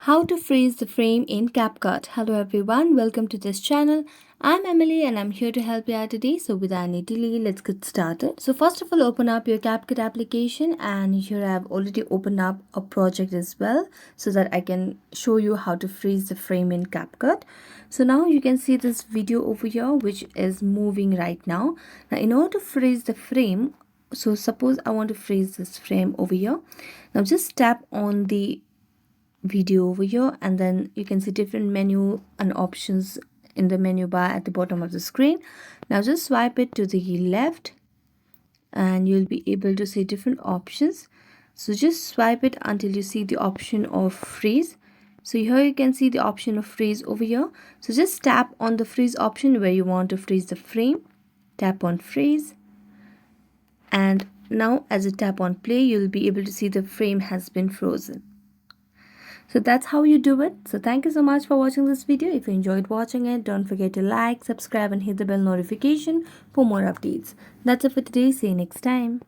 How to freeze the frame in Capcut. Hello everyone, welcome to this channel. I'm Emily and I'm here to help you out today. So without any delay, let's get started. So first of all, open up your Capcut application, and here I've already opened up a project as well so that I can show you how to freeze the frame in Capcut. So now you can see this video over here which is moving right now. Now in order to freeze the frame, so suppose I want to freeze this frame over here. Now just tap on the video over here, and then you can see different menu and options in the menu bar at the bottom of the screen. Now just swipe it to the left and you'll be able to see different options. So just swipe it until you see the option of freeze. So here you can see the option of freeze over here. So just tap on the freeze option where you want to freeze the frame. Tap on freeze, and now as you tap on play, you'll be able to see the frame has been frozen. So that's how you do it. So thank you so much for watching this video. If you enjoyed watching it, don't forget to like, subscribe and hit the bell notification for more updates. That's it for today. See you next time.